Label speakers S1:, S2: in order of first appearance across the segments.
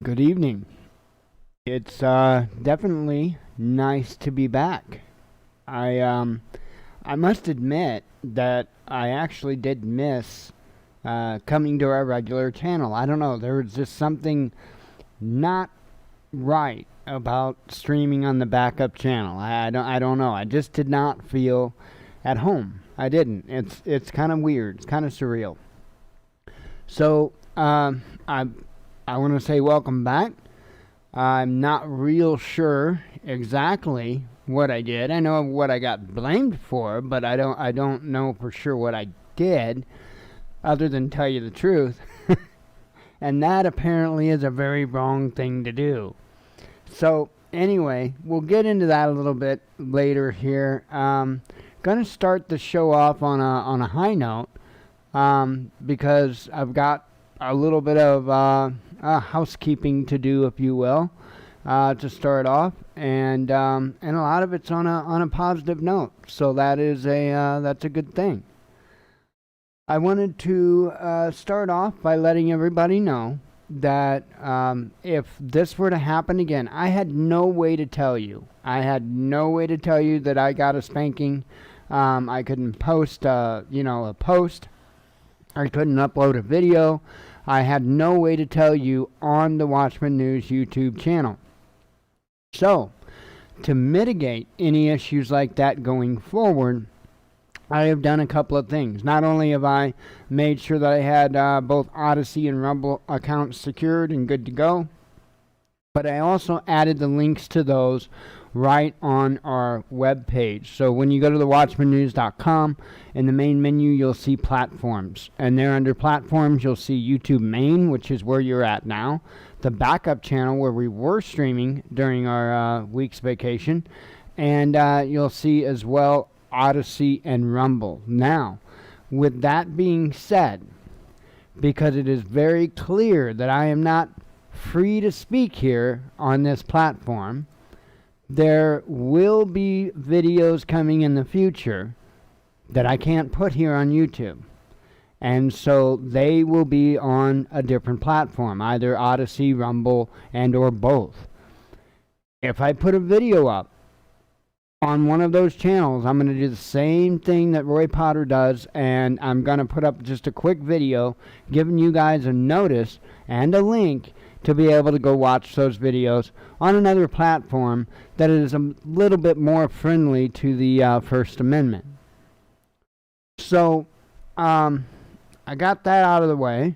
S1: Good evening. It's definitely nice to be back. I must admit that I actually did miss coming to our regular channel. I don't know, there was just something not right about streaming on the backup channel. I don't know. I just did not feel at home. I didn't. It's kind of weird. It's kind of surreal. So I want to say welcome back. I'm not real sure exactly what I did. I know what I got blamed for, but I don't know for sure what I did, other than tell you the truth. And that apparently is a very wrong thing to do. So anyway, we'll get into that a little bit later here. Gonna start the show off on a high note, because I've got a little bit of housekeeping to do, if you will, to start off, and a lot of it's on a positive note. So that's a good thing. I wanted to start off by letting everybody know that if this were to happen again, I had no way to tell you. I had no way to tell you that I got a spanking. I couldn't post, a post. I couldn't upload a video. I had no way to tell you on the Watchman News YouTube channel. So, to mitigate any issues like that going forward, I have done a couple of things. Not only have I made sure that I had both Odyssey and Rumble accounts secured and good to go, but I also added the links to those right on our web page. So when you go to the watchmannews.com, in the main menu you'll see platforms, and there under platforms you'll see YouTube main, which is where you're at now, the backup channel where we were streaming during our week's vacation, and you'll see as well Odyssey and Rumble. Now, with that being said, because it is very clear that I am not free to speak here on this platform, there will be videos coming in the future that I can't put here on YouTube. And so they will be on a different platform, either Odyssey, Rumble, and or both. If I put a video up on one of those channels, I'm going to do the same thing that Roy Potter does, and I'm going to put up just a quick video giving you guys a notice and a link to be able to go watch those videos on another platform that is a little bit more friendly to the First Amendment. So, I got that out of the way.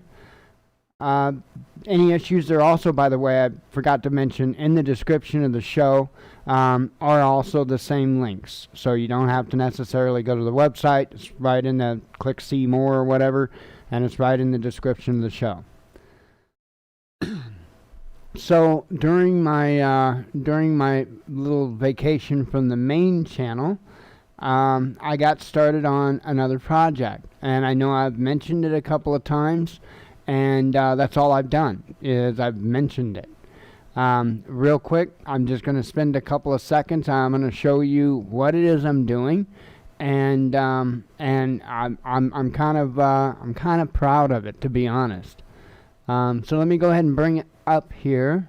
S1: Any issues there also, by the way, I forgot to mention, in the description of the show are also the same links. So you don't have to necessarily go to the website. It's right in the click see more or whatever, and it's right in the description of the show. So during my little vacation from the main channel, I got started on another project, and I know I've mentioned it a couple of times, and that's all I've done is I've mentioned it. Real quick, I'm just going to spend a couple of seconds. I'm going to show you what it is I'm doing, and I'm kind of proud of it, to be honest. So let me go ahead and bring it up here,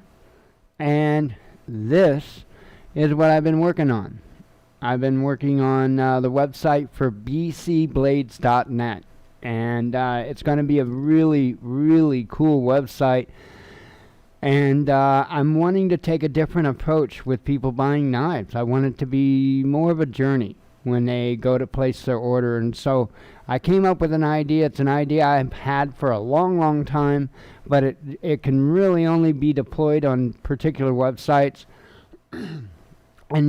S1: and this is what I've been working on. I've been working on the website for bcblades.net, and it's going to be a really, really cool website, and I'm wanting to take a different approach with people buying knives. I want it to be more of a journey when they go to place their order, and so I came up with an idea. It's an idea I've had for a long, long time, but it can really only be deployed on particular websites, and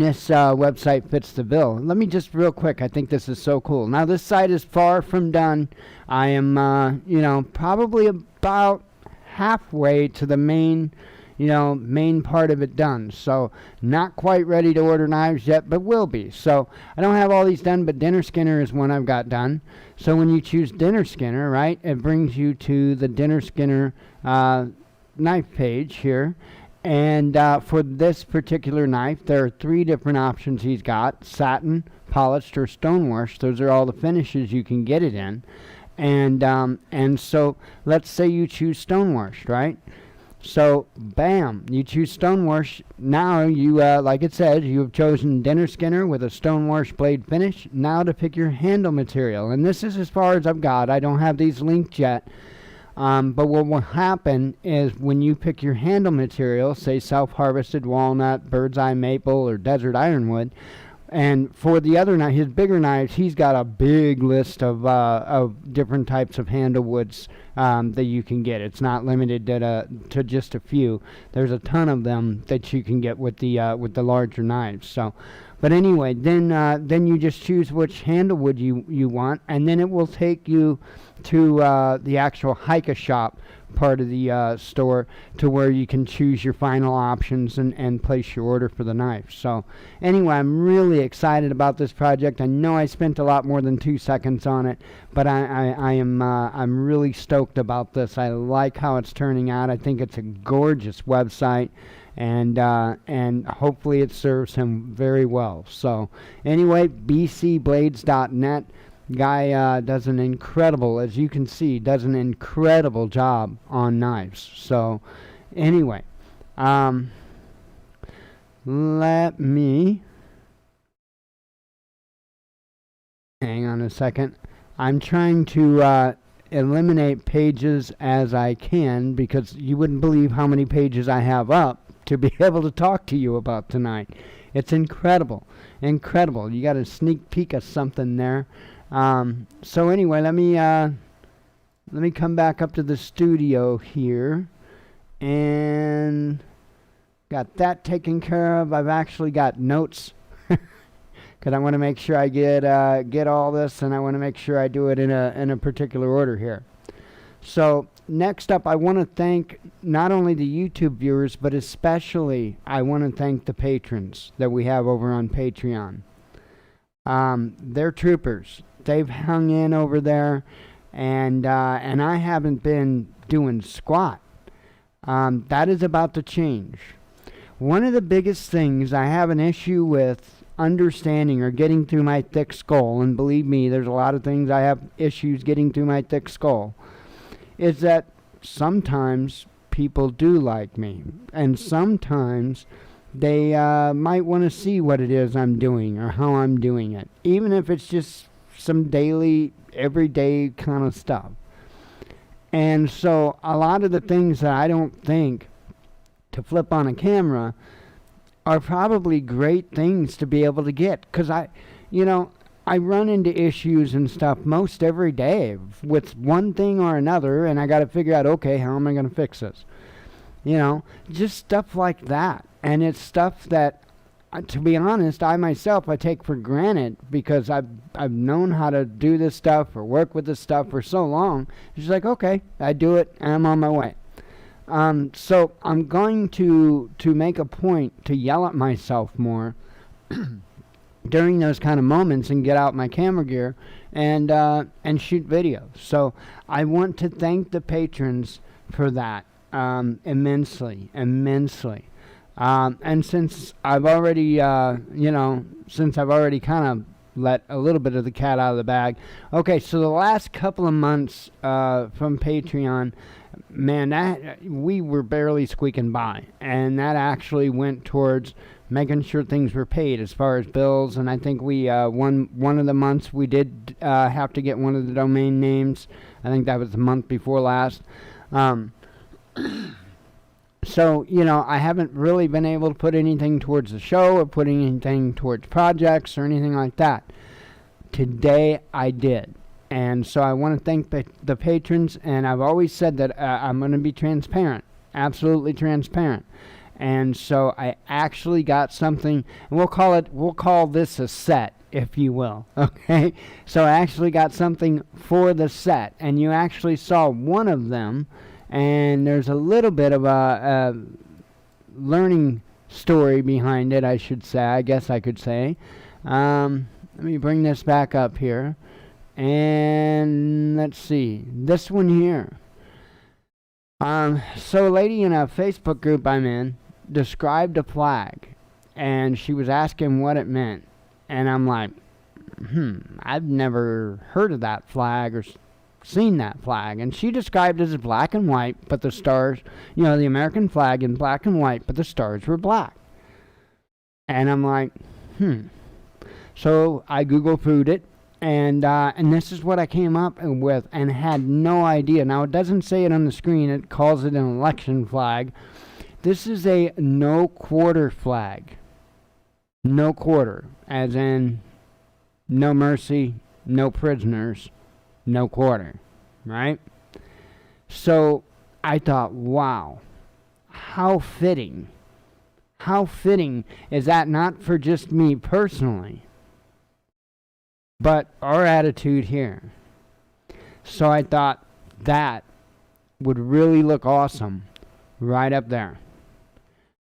S1: this website fits the bill. Let me just real quick, I think this is so cool. Now this site is far from done. I am, probably about halfway to the main part of it done. So not quite ready to order knives yet, but will be. So I don't have all these done, but Dinner Skinner is one I've got done. So when you choose Dinner Skinner, right, it brings you to the Dinner Skinner knife page here. And for this particular knife, there are 3 different options he's got: satin, polished, or stonewashed. Those are all the finishes you can get it in. And so let's say you choose stonewashed, right? So, bam, you choose stonewash. Now you, like it says, you have chosen dinner skinner with a stonewash blade finish. Now to pick your handle material. And this is as far as I've got. I don't have these linked yet. But what will happen is when you pick your handle material, say self-harvested walnut, bird's eye maple, or desert ironwood, and for the other knife, his bigger knives, he's got a big list of different types of handle woods that you can get. It's not limited to just a few. There's a ton of them that you can get with the larger knives. So, but anyway, then you just choose which handle wood you want, and then it will take you to the actual Hika shop part of the store, to where you can choose your final options and place your order for the knife. So anyway, I'm really excited about this project. I know I spent a lot more than 2 seconds on it, but I'm really stoked about this. I like how it's turning out. I think it's a gorgeous website, and hopefully it serves him very well. So anyway, bcblades.net. Guy does an incredible, as you can see, does an incredible job on knives. So anyway, let me hang on a second. I'm trying to eliminate pages as I can, because you wouldn't believe how many pages I have up to be able to talk to you about tonight. It's incredible. You got a sneak peek of something there. So anyway, let me come back up to the studio here, and got that taken care of. I've actually got notes because I want to make sure I get all this, and I want to make sure I do it in a particular order here. So next up, I want to thank not only the YouTube viewers, but especially I want to thank the patrons that we have over on Patreon. They're troopers. They've hung in over there, and I haven't been doing squat. That is about to change. One of the biggest things I have an issue with understanding or getting through my thick skull, and believe me, there's a lot of things I have issues getting through my thick skull, is that sometimes people do like me, and sometimes they might want to see what it is I'm doing or how I'm doing it, even if it's just some daily, everyday kind of stuff. And so a lot of the things that I don't think to flip on a camera are probably great things to be able to get, because I run into issues and stuff most every day with one thing or another, and I got to figure out, okay, how am I going to fix this? Just stuff like that. And it's stuff that, to be honest, I myself, I take for granted, because I've known how to do this stuff or work with this stuff for so long. It's just like, okay, I do it and I'm on my way. So I'm going to make a point to yell at myself more during those kind of moments, and get out my camera gear and shoot videos. So I want to thank the patrons for that immensely. And since I've already, kind of let a little bit of the cat out of the bag. Okay, so the last couple of months from Patreon, man, we were barely squeaking by. And that actually went towards making sure things were paid as far as bills. And I think we, one of the months we did have to get one of the domain names. I think that was the month before last. So, I haven't really been able to put anything towards the show or put anything towards projects or anything like that. Today I did. And so I want to thank the patrons, and I've always said that I'm going to be transparent, absolutely transparent. And so I actually got something, and we'll call this a set, if you will, okay? So I actually got something for the set, and you actually saw one of them. And there's a little bit of a learning story behind it, I should say. I guess I could say. Let me bring this back up here. And let's see. This one here. So a lady in a Facebook group I'm in described a flag. And she was asking what it meant. And I'm like, I've never heard of that flag or seen that flag. And she described it as black and white, but the stars, the American flag in black and white, but the stars were black. And I'm like, So I Google food it, and this is what I came up with, and had no idea. Now, it doesn't say it on the screen. It calls it an election flag. This is a no quarter flag. No quarter, as in no mercy, no prisoners, no quarter, right? So I thought, wow, how fitting. How fitting is that, not for just me personally, but our attitude here. So I thought that would really look awesome right up there.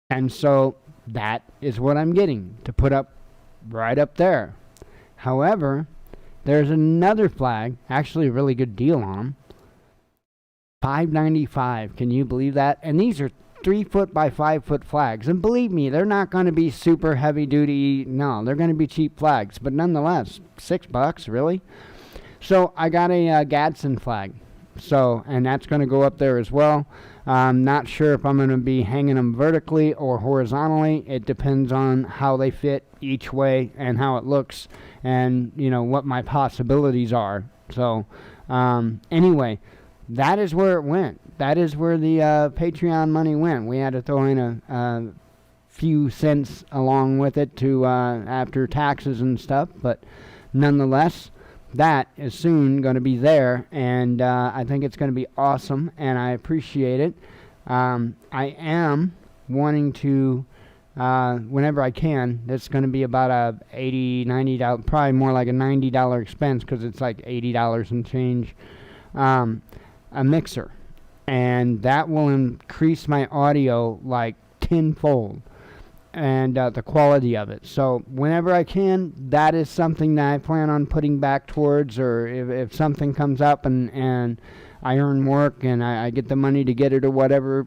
S1: And so that is what I'm getting to put up right up there. However, there's another flag, actually a really good deal on them. $5.95. Can you believe that? And these are 3-foot by 5-foot flags. And believe me, they're not going to be super heavy duty. No, they're going to be cheap flags. But nonetheless, $6, really? So I got a Gadsden flag. So, and that's going to go up there as well. I'm not sure if I'm going to be hanging them vertically or horizontally. It depends on how they fit each way and how it looks, and what my possibilities are. So anyway, that is where it went. That is where the Patreon money went. We had to throw in a few cents along with it to after taxes and stuff, but nonetheless, that is soon going to be there, and I think it's going to be awesome, and I appreciate it. I am wanting to, whenever I can, it's going to be about a $80, $90, probably more like a $90 expense, because it's like $80 and change, a mixer. And that will increase my audio like tenfold, and the quality of it. So whenever I can, that is something that I plan on putting back towards, or if something comes up and I earn work and I get the money to get it, or whatever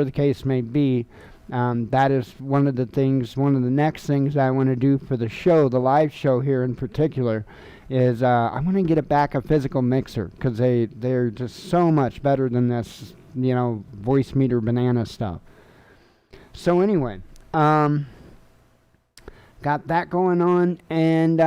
S1: the case may be, that is one of the next things I want to do for the show, the live show here in particular, is I want to get it back a physical mixer, because they're just so much better than this, voice meter banana stuff. So anyway, got that going on. And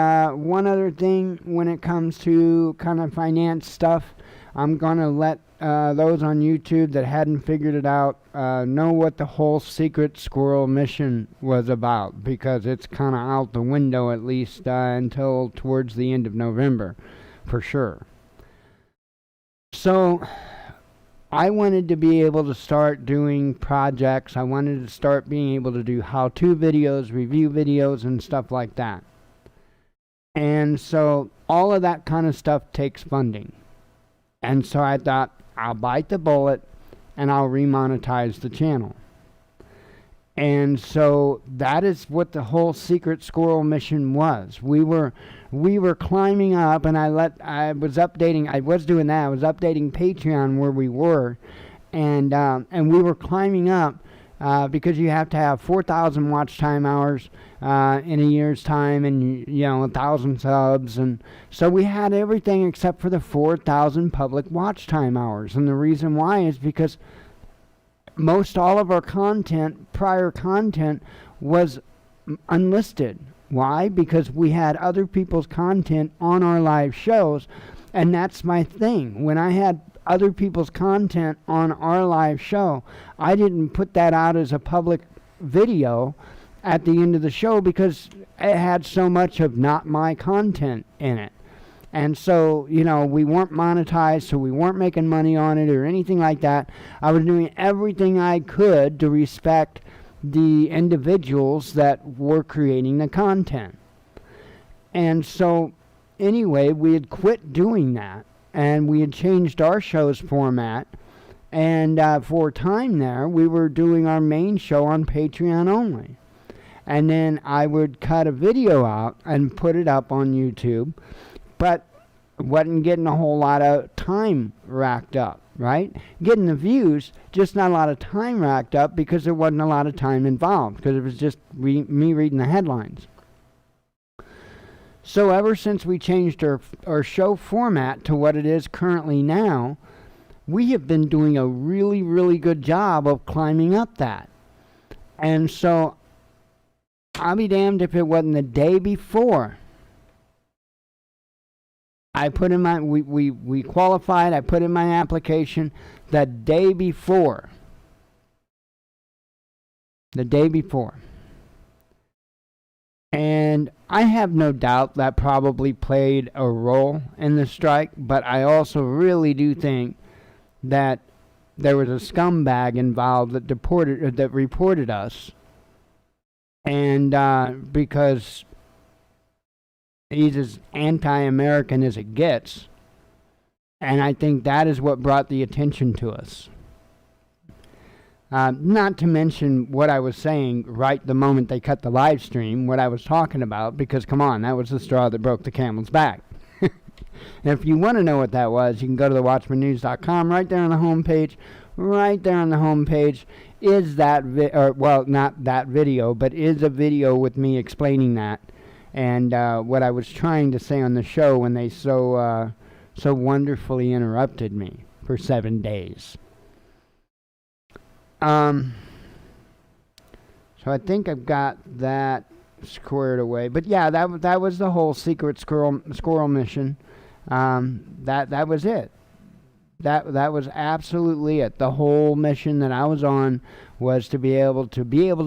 S1: one other thing, when it comes to kind of finance stuff, I'm going to let those on YouTube that hadn't figured it out know what the whole Secret Squirrel mission was about, because it's kind of out the window, at least until towards the end of November, for sure. So I wanted to be able to start doing projects. I wanted to start being able to do how-to videos, review videos, and stuff like that. And so all of that kind of stuff takes funding. And so I thought, I'll bite the bullet and I'll remonetize the channel. And so that is what the whole Secret Squirrel mission was. We were climbing up, and I was updating Patreon where we were, and we were climbing up because you have to have 4,000 watch time hours in a year's time, and 1,000 subs, and so we had everything except for the 4,000 public watch time hours. And the reason why is because most all of our prior content was unlisted. Why? Because we had other people's content on our live shows, and that's my thing. When I had other people's content on our live show, I didn't put that out as a public video at the end of the show, because it had so much of not my content in it. And so, we weren't monetized, so we weren't making money on it or anything like that. I was doing everything I could to respect the individuals that were creating the content. And so, anyway, we had quit doing that, and we had changed our show's format. And for a time there, we were doing our main show on Patreon only. And then I would cut a video out and put it up on YouTube, but wasn't getting a whole lot of time racked up, right? Getting the views, just not a lot of time racked up, because there wasn't a lot of time involved, because it was just me reading the headlines. So ever since we changed our show format to what it is currently now, we have been doing a really, really good job of climbing up that. And so I'll be damned if it wasn't the day before I put in my, we qualified, I put in my application the day before. The day before. And I have no doubt that probably played a role in the strike, but I also really do think that there was a scumbag involved that reported us, and because he's as anti-American as it gets, and I think that is what brought the attention to us. Not to mention what I was saying right the moment they cut the live stream, what I was talking about, because come on, that was the straw that broke the camel's back. And if you want to know what that was, you can go to the watchmannews.com. Right there on the homepage, is that, not that video, but is a video with me explaining that. And what I was trying to say on the show when they so wonderfully interrupted me for 7 days. So I think I've got that squared away. But yeah, that was the whole secret squirrel mission. That was it. That was absolutely it. The whole mission that I was on was to be able to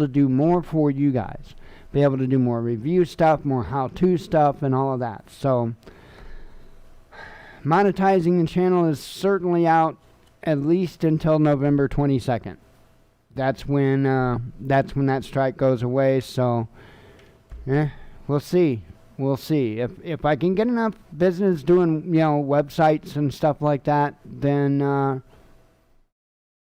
S1: do more for you guys. Be able to do more review stuff, more how-to stuff, and all of that. So monetizing the channel is certainly out at least until November 22nd. That's when that strike goes away. So, we'll see. We'll see if I can get enough business doing websites and stuff like that. Then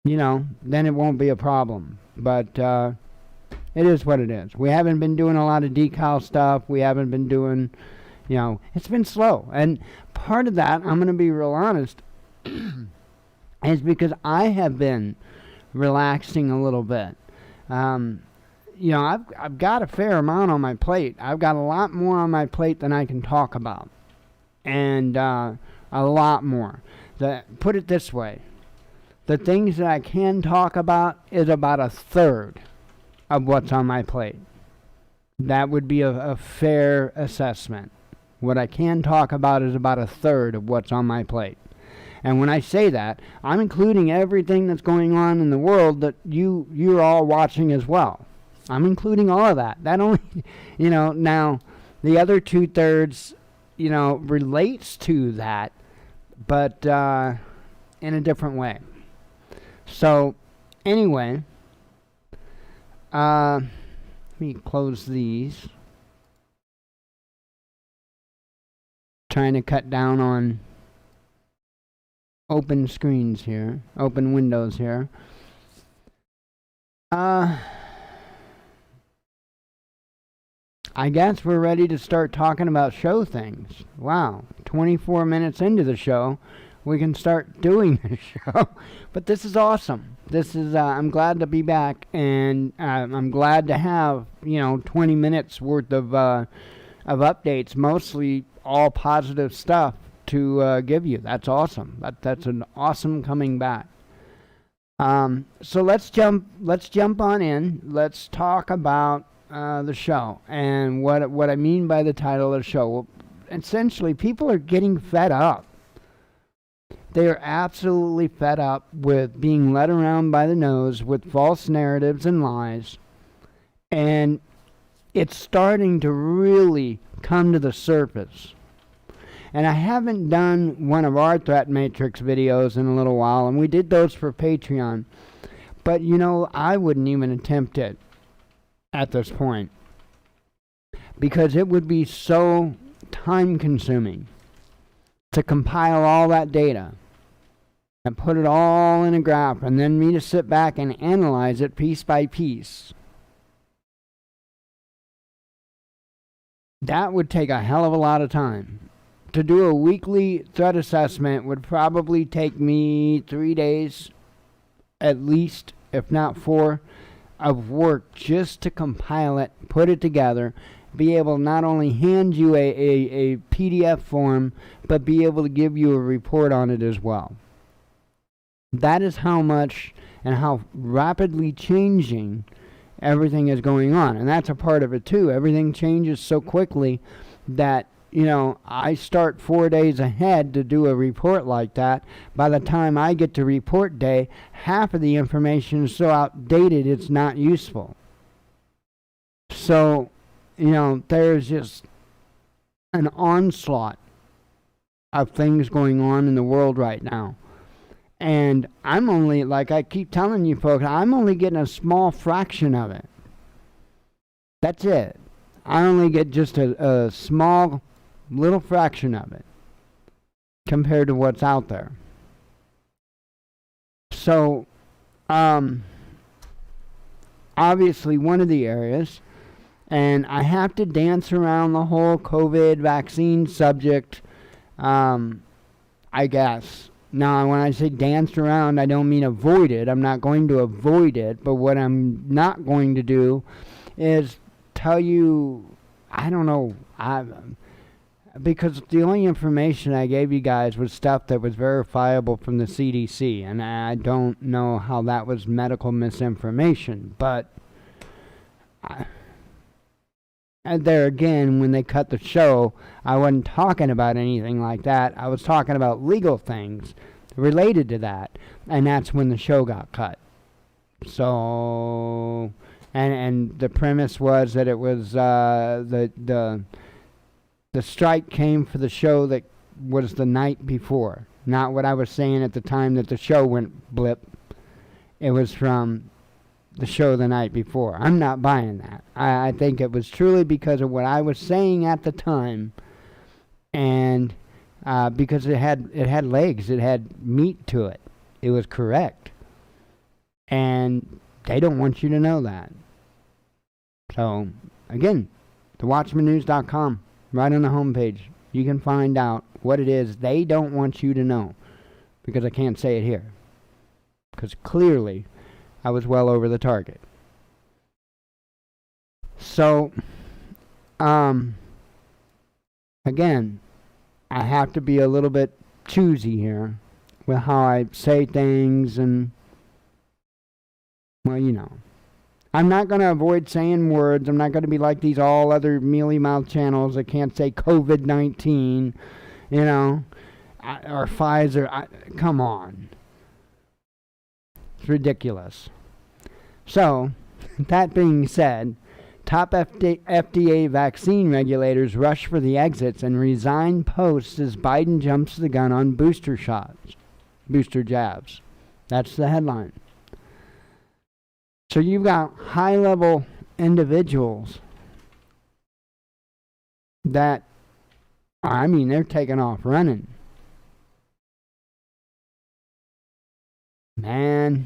S1: then it won't be a problem. But it is what it is. We haven't been doing a lot of decal stuff. We haven't been doing, it's been slow. And part of that, I'm going to be real honest, is because I have been relaxing a little bit. I've got a fair amount on my plate. I've got a lot more on my plate than I can talk about. And a lot more. Put it this way. The things that I can talk about is about a third of what's on my plate. That would be a fair assessment. What I can talk about is about a third of what's on my plate. And when I say that, I'm including everything that's going on in the world that you're all watching as well. I'm including all of that. That only, now the other 2/3, relates to that, but in a different way. So, anyway, let me close these. Trying to cut down on open screens here, open windows here. I guess we're ready to start talking about show things. Wow, 24 minutes into the show, we can start doing the show. But this is awesome. This is, I'm glad to be back, and I'm glad to have, 20 minutes worth of updates, mostly all positive stuff to give you. That's awesome. That's an awesome coming back. So let's jump on in. Let's talk about the show and what I mean by the title of the show. Well, essentially, people are getting fed up. They are absolutely fed up with being led around by the nose with false narratives and lies, and it's starting to really come to the surface. And I haven't done one of our threat matrix videos in a little while, and we did those for Patreon. But, I wouldn't even attempt it at this point, because it would be so time-consuming to compile all that data and put it all in a graph, and then me to sit back and analyze it piece by piece. That would take a hell of a lot of time. To do a weekly threat assessment would probably take me 3 days, at least, if not 4, of work just to compile it, put it together, be able to not only hand you a PDF form, but be able to give you a report on it as well. That is how much and how rapidly changing everything is going on. And that's a part of it too. Everything changes so quickly that, I start 4 days ahead to do a report like that. By the time I get to report day, half of the information is so outdated it's not useful. So, there's just an onslaught of things going on in the world right now. And I'm only, like I keep telling you folks, I'm only getting a small fraction of it. That's it. I only get just a small little fraction of it compared to what's out there. So, obviously one of the areas, and I have to dance around the whole COVID vaccine subject, I guess. Now, when I say danced around, I don't mean avoid it. I'm not going to avoid it. But what I'm not going to do is tell you, I don't know, because the only information I gave you guys was stuff that was verifiable from the CDC. And I don't know how that was medical misinformation. But and there again, when they cut the show, I wasn't talking about anything like that. I was talking about legal things related to that, and that's when the show got cut. So, and the premise was that it was the strike came for the show that was the night before, not what I was saying at the time that the show went blip. It was from the show the night before. I'm not buying that. I think it was truly because of what I was saying at the time, and because it had legs, it had meat to it. It was correct, and they don't want you to know that. So again, thewatchmannews.com, right on the homepage, you can find out what it is they don't want you to know, because I can't say it here, because clearly I was well over the target. So, again, I have to be a little bit choosy here with how I say things, and, well, I'm not going to avoid saying words. I'm not going to be like these all other mealy-mouthed channels that can't say COVID-19, or Pfizer. Come on. It's ridiculous. So, that being said, top FDA vaccine regulators rush for the exits and resign posts as Biden jumps the gun on booster jabs. That's the headline. So you've got high-level individuals that, they're taking off running. Man,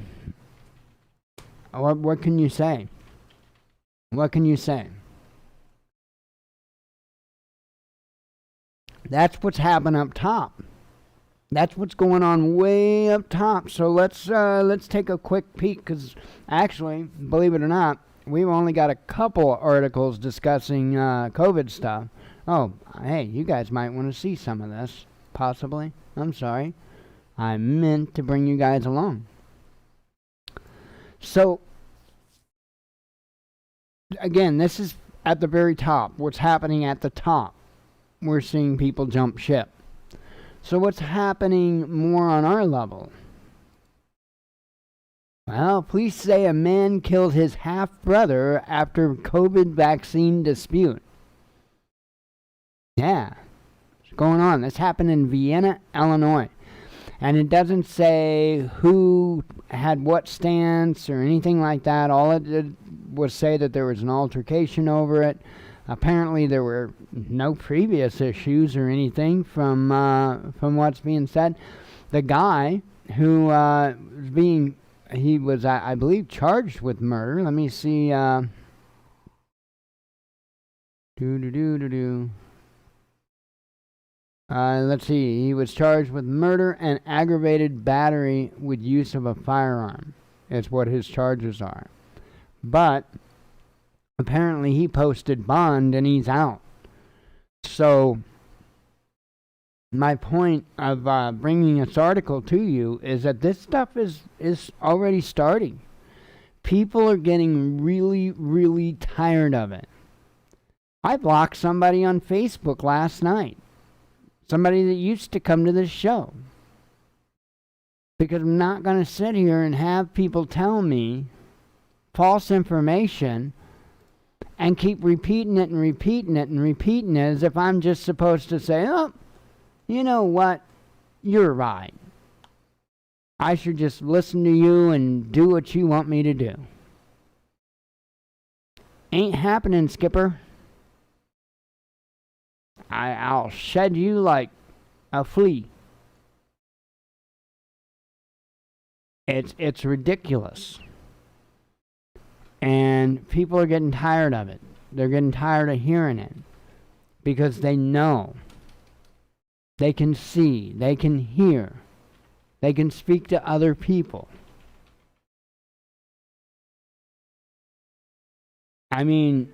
S1: what can you say? What can you say? That's what's happening up top. That's what's going on way up top. So let's take a quick peek, because actually, believe it or not, we've only got a couple articles discussing COVID stuff. Oh, hey, you guys might want to see some of this, possibly. I'm sorry. I meant to bring you guys along. So, again, this is at the very top. What's happening at the top? We're seeing people jump ship. So what's happening more on our level? Well, police say a man killed his half-brother after COVID vaccine dispute. Yeah, what's going on? This happened in Vienna, Illinois. And it doesn't say who had what stance or anything like that. All it did was say that there was an altercation over it. Apparently there were no previous issues or anything from what's being said. The guy who he was, I believe, charged with murder. Let me see. Let's see. He was charged with murder and aggravated battery with use of a firearm. Is what his charges are. But Apparently he posted bond and he's out. So my point of bringing this article to you is that this stuff is already starting. People are getting really, really tired of it. I blocked somebody on Facebook last night. Somebody that used to come to this show. Because I'm not going to sit here and have people tell me false information and keep repeating it and repeating it and repeating it as if I'm just supposed to say, oh, you know what? You're right. I should just listen to you and do what you want me to do. Ain't happening, Skipper. I'll shed you like a flea. It's ridiculous. And people are getting tired of it. They're getting tired of hearing it. Because they know. They can see. They can hear. They can speak to other people. I mean,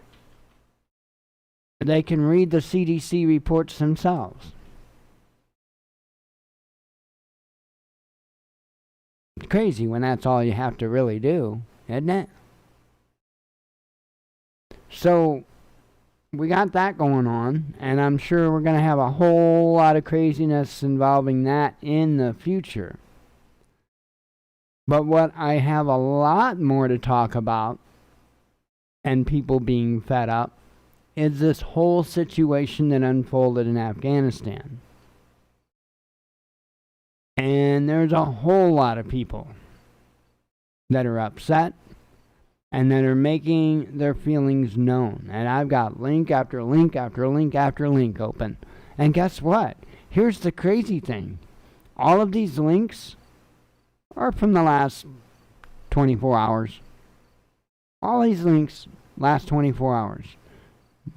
S1: they can read the CDC reports themselves. It's crazy when that's all you have to really do, isn't it? So, we got that going on, and I'm sure we're going to have a whole lot of craziness involving that in the future. But what I have a lot more to talk about, and people being fed up, is this whole situation that unfolded in Afghanistan. And there's a whole lot of people that are upset and that are making their feelings known. And I've got link after link after link after link open. And guess what? Here's the crazy thing. All of these links are from the last 24 hours. All these links last 24 hours.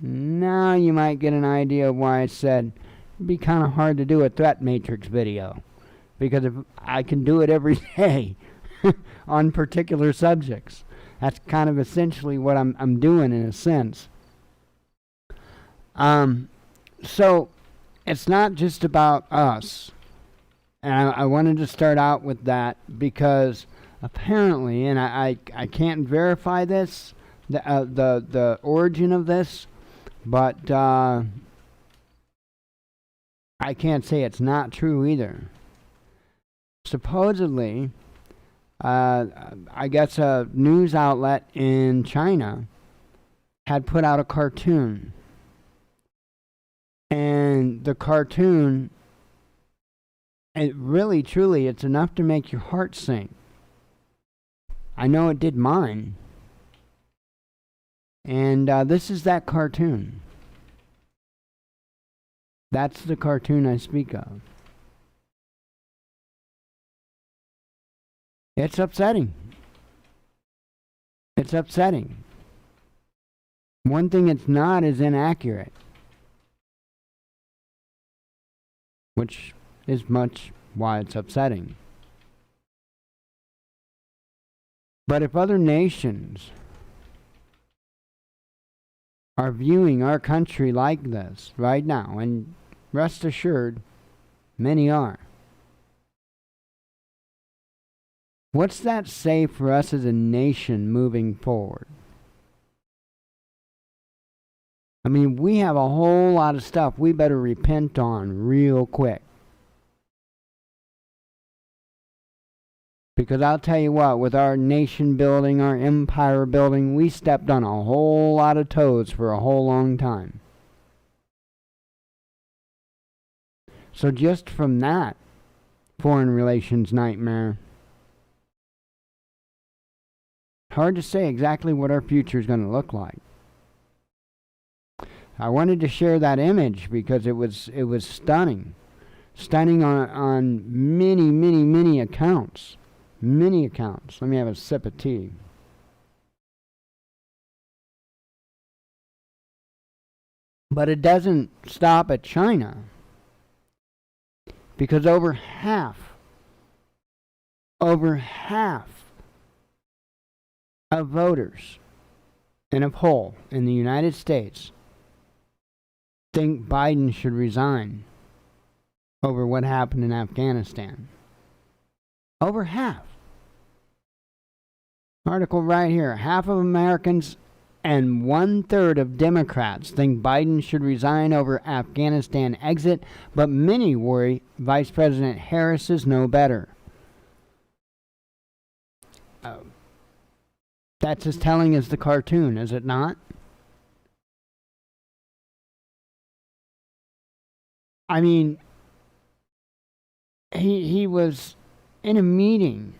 S1: Now you might get an idea of why I said it'd be kind of hard to do a threat matrix video. Because if I can do it every day on particular subjects. That's kind of essentially what I'm doing in a sense. So it's not just about us. And I wanted to start out with that because apparently, and I can't verify this, the origin of this, but I can't say it's not true either. Supposedly, I guess a news outlet in China had put out a cartoon. And the cartoon, it really, truly, it's enough to make your heart sink. I know it did mine. And this is that cartoon. That's the cartoon I speak of. It's upsetting. It's upsetting. One thing it's not is inaccurate. Which is much why it's upsetting. But if other nations are viewing our country like this right now, and rest assured, many are, what's that say for us as a nation moving forward? I mean, we have a whole lot of stuff we better repent on real quick. Because I'll tell you what, with our nation building, our empire building, we stepped on a whole lot of toes for a whole long time. So just from that foreign relations nightmare, hard to say exactly what our future is going to look like. I wanted to share that image because it was stunning. Stunning on many accounts. Many accounts. Let me have a sip of tea. But it doesn't stop at China. Because over half of voters in a poll in the United States think Biden should resign over what happened in Afghanistan. Over half. Article right here. Half of Americans and 1/3 of Democrats think Biden should resign over Afghanistan exit, but many worry Vice President Harris is no better. That's as telling as the cartoon, is it not? I mean, he was in a meeting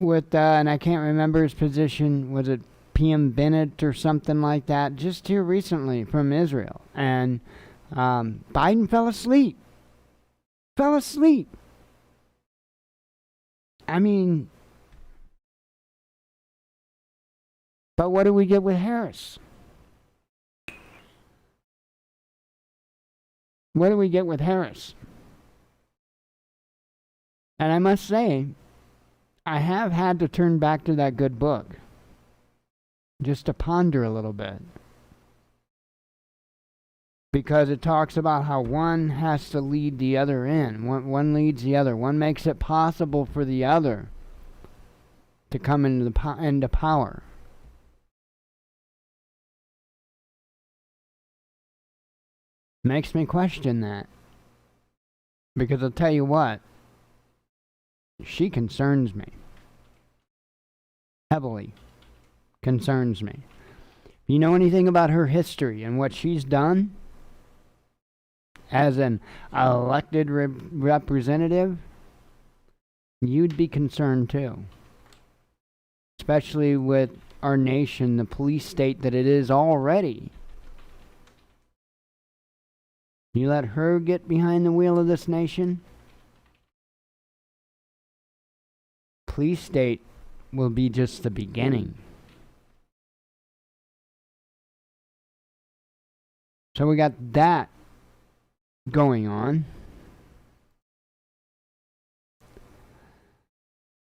S1: with, and I can't remember his position, was it PM Bennett or something like that, just here recently from Israel. And Biden fell asleep. I mean, but what do we get with Harris? What do we get with Harris? And I must say, I have had to turn back to that good book just to ponder a little bit. Because it talks about how one has to lead the other in. One leads the other. One makes it possible for the other to come into power. Makes me question that. Because I'll tell you what, she concerns me. Heavily concerns me. If you know anything about her history and what she's done as an elected representative, you'd be concerned too. Especially with our nation, the police state that it is already. You let her get behind the wheel of this nation, police state will be just the beginning. So we got that going on.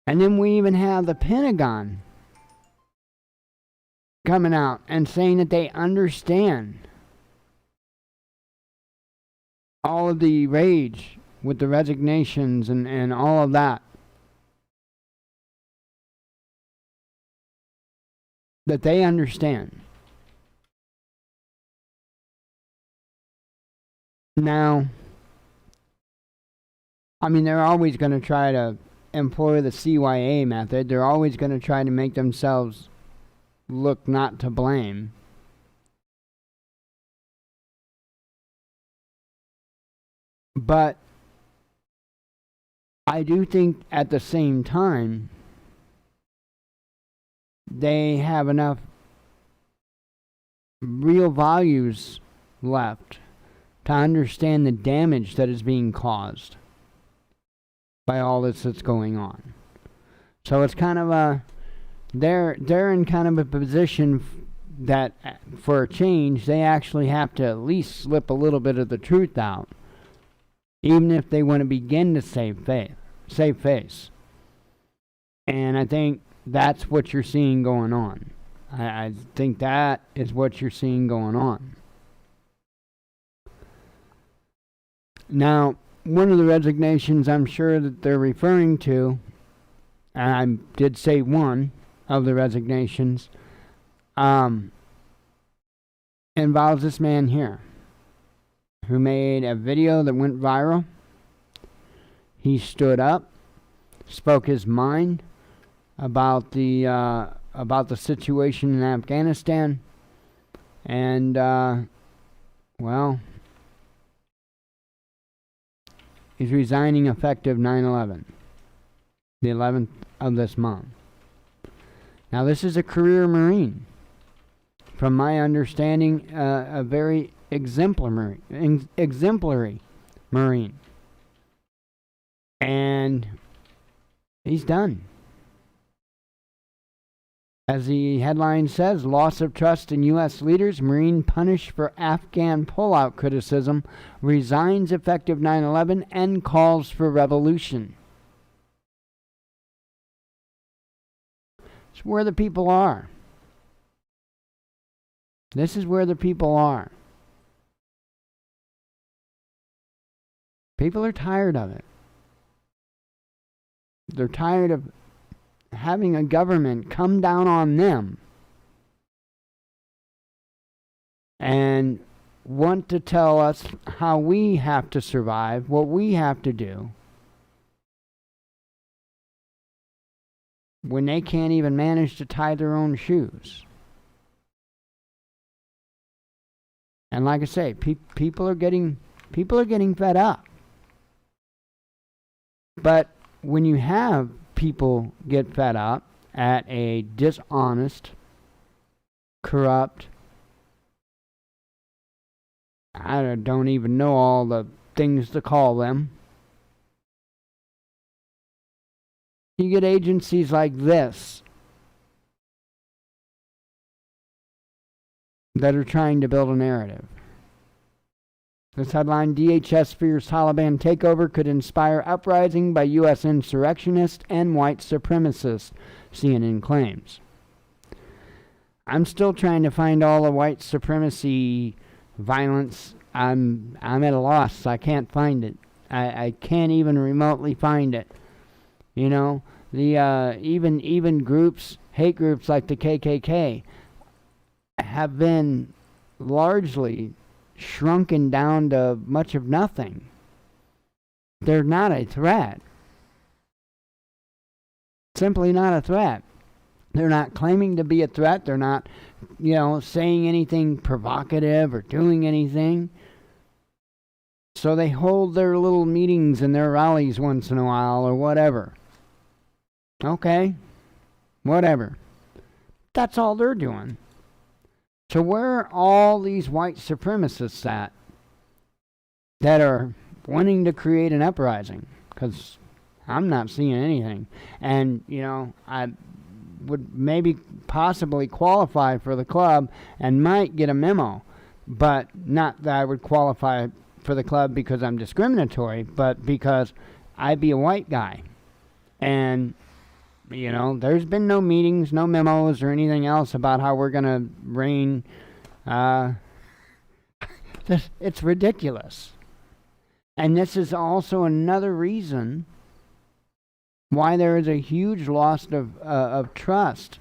S1: And then we even have the Pentagon coming out and saying that they understand all of the rage with the resignations and all of that. That they understand. Now, I mean, they're always going to try to employ the CYA method. They're always going to try to make themselves look not to blame. But I do think at the same time, they have enough real values left to understand the damage that is being caused by all this that's going on. So it's kind of a, they're in kind of a position that for a change, they actually have to at least slip a little bit of the truth out, even if they want to begin to save face. And I think that's what you're seeing going on. I think that is what you're seeing going on. Now, one of the resignations I'm sure that they're referring to, and I did say one of the resignations, involves this man here, who made a video that went viral. He stood up, spoke his mind about the situation in Afghanistan, and well, he's resigning effective 9/11, the 11th of this month. Now, this is a career Marine. From my understanding, a very exemplary Marine. And he's done. As the headline says, loss of trust in U.S. leaders, Marine punished for Afghan pullout criticism, resigns effective 9/11 and calls for revolution. It's where the people are. This is where the people are. People are tired of it. They're tired of having a government come down on them and want to tell us how we have to survive, what we have to do, when they can't even manage to tie their own shoes. And like I say, people are getting fed up. But when you have people get fed up at a dishonest, corrupt, I don't even know all the things to call them. You get agencies like this that are trying to build a narrative. This headline, DHS fears Taliban takeover could inspire uprising by U.S. insurrectionists and white supremacists, CNN claims. I'm still trying to find all the white supremacy violence. I'm at a loss. I can't find it. I can't even remotely find it. You know, the even groups, hate groups like the KKK, have been largely shrunken down to much of nothing. They're not a threat. Simply not a threat. They're not claiming to be a threat. They're not, saying anything provocative or doing anything. So they hold their little meetings and their rallies once in a while or whatever. Okay, whatever. That's all they're doing. So where are all these white supremacists at that are wanting to create an uprising? Because I'm not seeing anything. And, I would maybe possibly qualify for the club and might get a memo. But not that I would qualify for the club because I'm discriminatory, but because I'd be a white guy. And there's been no meetings, no memos, or anything else about how we're going to reign. It's ridiculous. And this is also another reason why there is a huge loss of trust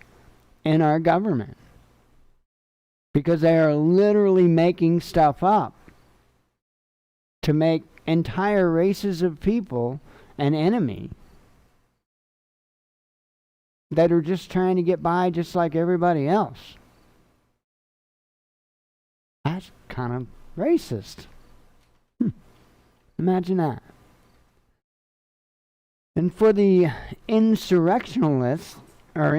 S1: in our government. Because they are literally making stuff up to make entire races of people an enemy that are just trying to get by just like everybody else. That's kind of racist. Imagine that. And for the insurrectionists, that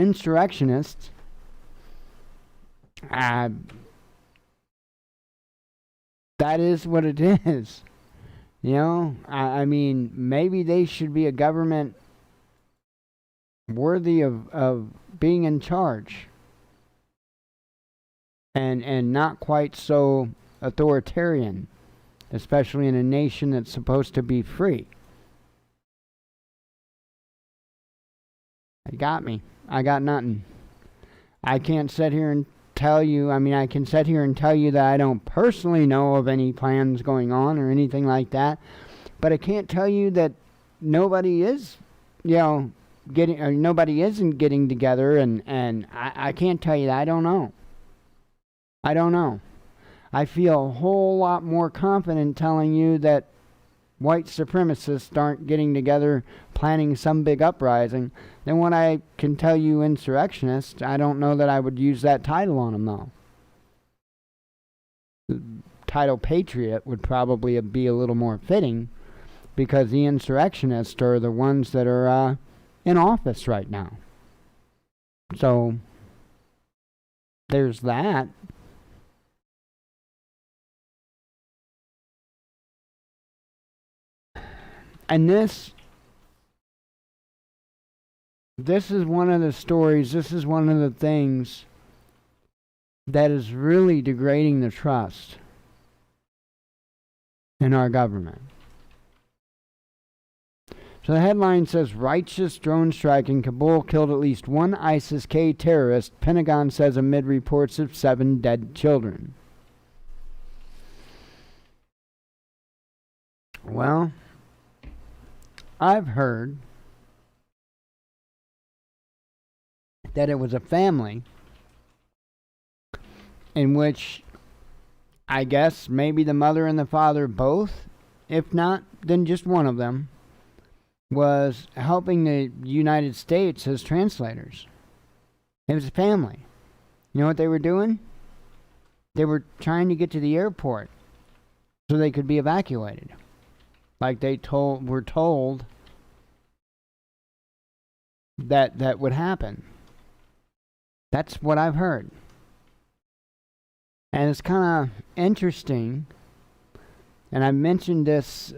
S1: is what it is. I mean, maybe they should be a government worthy of being in charge and not quite so authoritarian, especially in a nation that's supposed to be free. It got me. I got nothing. I can't sit here and tell you, I can sit here and tell you that I don't personally know of any plans going on or anything like that, but I can't tell you that nobody is, nobody isn't getting together, and I can't tell you that. I don't know. I feel a whole lot more confident telling you that white supremacists aren't getting together planning some big uprising than what I can tell you insurrectionists. I don't know that I would use that title on them, though. The title patriot would probably be a little more fitting, because the insurrectionists are the ones that are in office right now. So there's that. And this is one of the stories, this is one of the things that is really degrading the trust in our government. So the headline says, righteous drone strike in Kabul killed at least one ISIS-K terrorist, Pentagon says amid reports of 7 dead children. Well, I've heard that it was a family in which I guess maybe the mother and the father both, if not, then just one of them, was helping the United States as translators. It was a family. You know what they were doing? They were trying to get to the airport so they could be evacuated. Like they were told that would happen. That's what I've heard. And it's kind of interesting, and I mentioned this,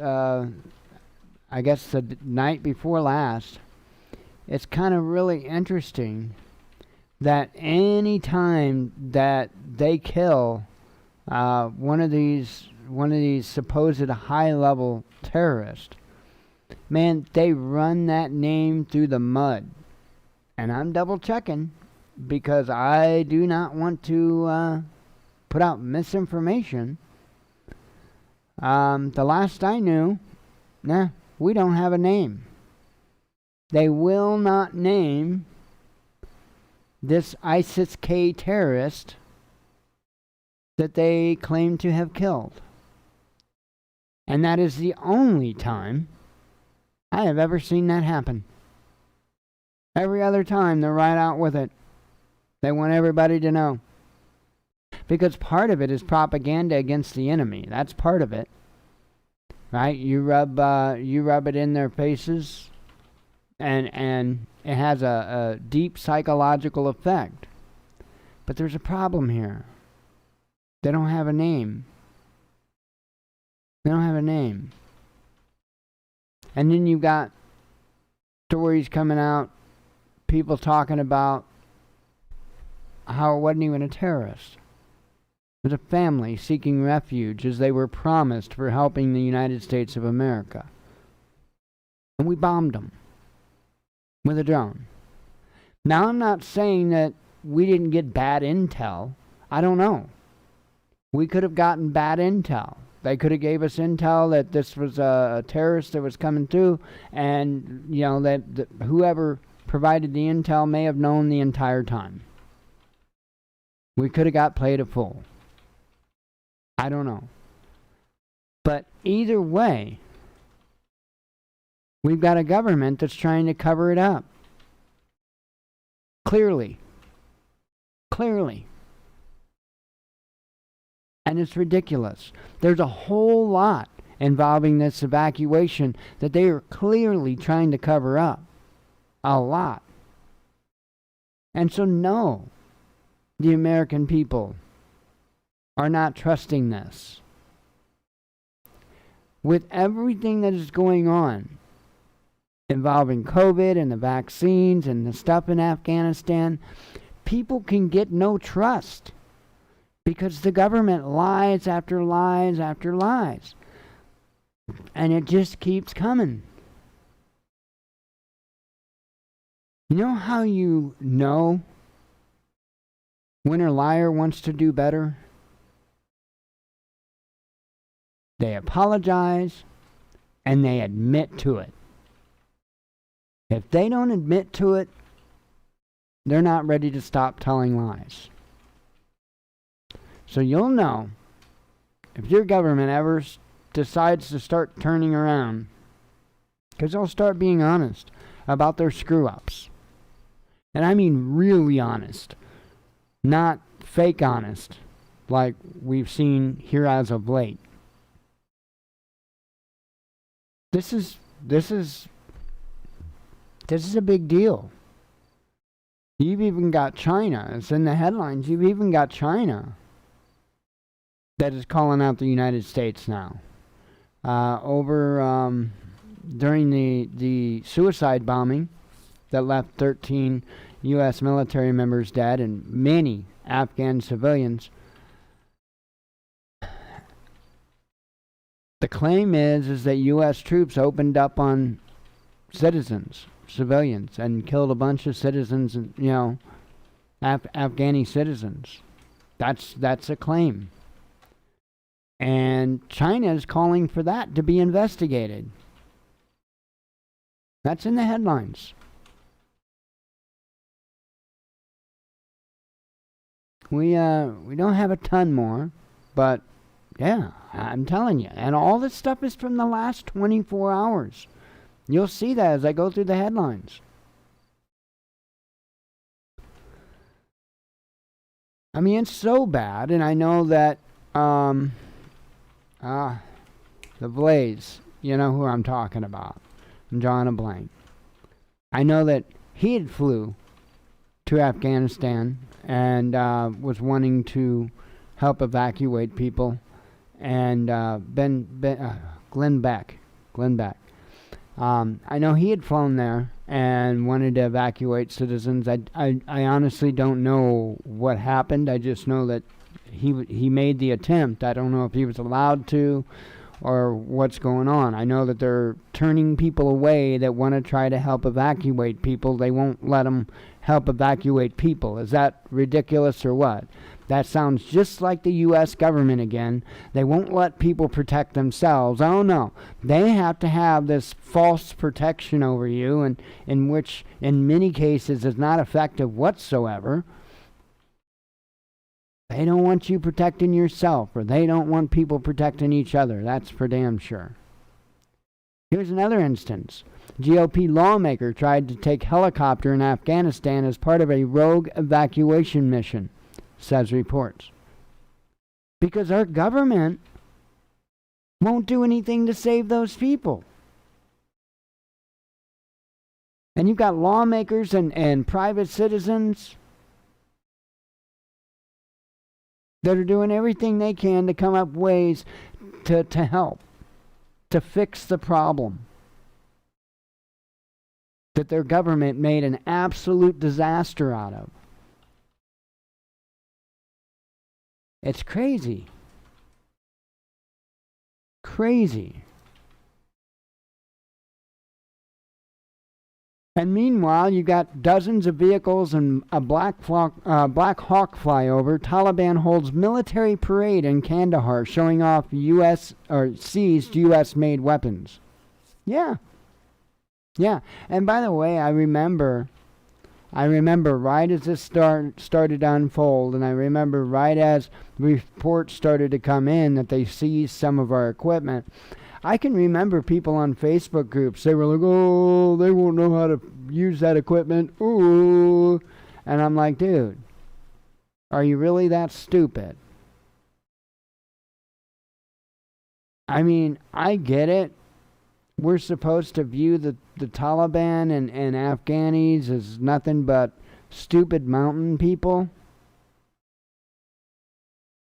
S1: I guess the night before last. It's kind of really interesting that any time that they kill one of these supposed high-level terrorists, man, they run that name through the mud. And I'm double-checking because I do not want to put out misinformation. The last I knew, we don't have a name. They will not name this ISIS-K terrorist that they claim to have killed. And that is the only time I have ever seen that happen. Every other time they're right out with it. They want everybody to know. Because part of it is propaganda against the enemy. That's part of it. Right? You rub it in their faces, and it has a deep psychological effect. But there's a problem here. They don't have a name. They don't have a name. And then you've got stories coming out, people talking about how it wasn't even a terrorist. It was a family seeking refuge as they were promised for helping the United States of America. And we bombed them with a drone. Now, I'm not saying that we didn't get bad intel. I don't know. We could have gotten bad intel. They could have gave us intel that this was a terrorist that was coming through, and, you know, that whoever provided the intel may have known the entire time. We could have got played a fool. I don't know. But either way, we've got a government that's trying to cover it up. Clearly. And it's ridiculous. There's a whole lot involving this evacuation that they are clearly trying to cover up. A lot. And so no, the American people are not trusting this. With everything that is going on involving COVID and the vaccines and the stuff in Afghanistan, people can get no trust because the government lies after lies after lies. And it just keeps coming. You know how you know when a liar wants to do better? They apologize and they admit to it. If they don't admit to it, they're not ready to stop telling lies. So you'll know if your government ever decides to start turning around, because they'll start being honest about their screw-ups. And I mean really honest, not fake honest, like we've seen here as of late. This is a big deal. You've even got China. It's in the headlines. You've even got China that is calling out the United States now. During the suicide bombing that left 13 U.S. military members dead and many Afghan civilians, the claim is that U.S. troops opened up on citizens, civilians, and killed a bunch of citizens, Afghani citizens. That's a claim. And China is calling for that to be investigated. That's in the headlines. We don't have a ton more, but yeah, I'm telling you. And all this stuff is from the last 24 hours. You'll see that as I go through the headlines. I mean, it's so bad, and I know that the Blaze, you know who I'm talking about. I'm drawing a blank. I know that he had flew to Afghanistan and was wanting to help evacuate people. And Glenn Beck. I know he had flown there and wanted to evacuate citizens. I honestly don't know what happened. I just know that he made the attempt. I don't know if he was allowed to or what's going on. I know that they're turning people away that want to try to help evacuate people. They won't let them help evacuate people. Is that ridiculous or what? That sounds just like the U.S. government again. They won't let people protect themselves. Oh no, they have to have this false protection over you, and in which in many cases is not effective whatsoever. They don't want you protecting yourself, or they don't want people protecting each other. That's for damn sure. Here's another instance. GOP lawmaker tried to take helicopter in Afghanistan as part of a rogue evacuation mission, says reports. Because our government won't do anything to save those people. And you've got lawmakers and private citizens that are doing everything they can to come up ways to help, to fix the problem that their government made an absolute disaster out of. It's crazy. Crazy. And meanwhile, you got dozens of vehicles and a Black Hawk flyover. Taliban holds military parade in Kandahar, showing off U.S. or seized U.S.-made weapons. Yeah. And by the way, I remember right as this started to unfold, and I remember right as reports started to come in that they seized some of our equipment. I can remember people on Facebook groups, they were like, oh, they won't know how to use that equipment. Ooh. And I'm like, dude, are you really that stupid? I mean, I get it. We're supposed to view the Taliban and Afghanis as nothing but stupid mountain people.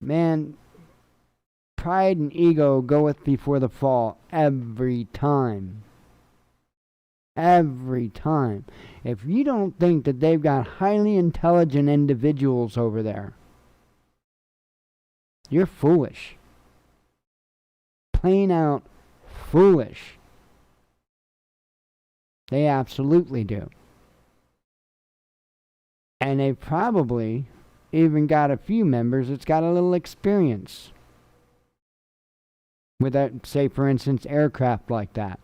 S1: Man, pride and ego goeth before the fall every time. Every time. If you don't think that they've got highly intelligent individuals over there, you're foolish. Plain out foolish. They absolutely do. And they've probably even got a few members that's got a little experience with that, say for instance, aircraft like that.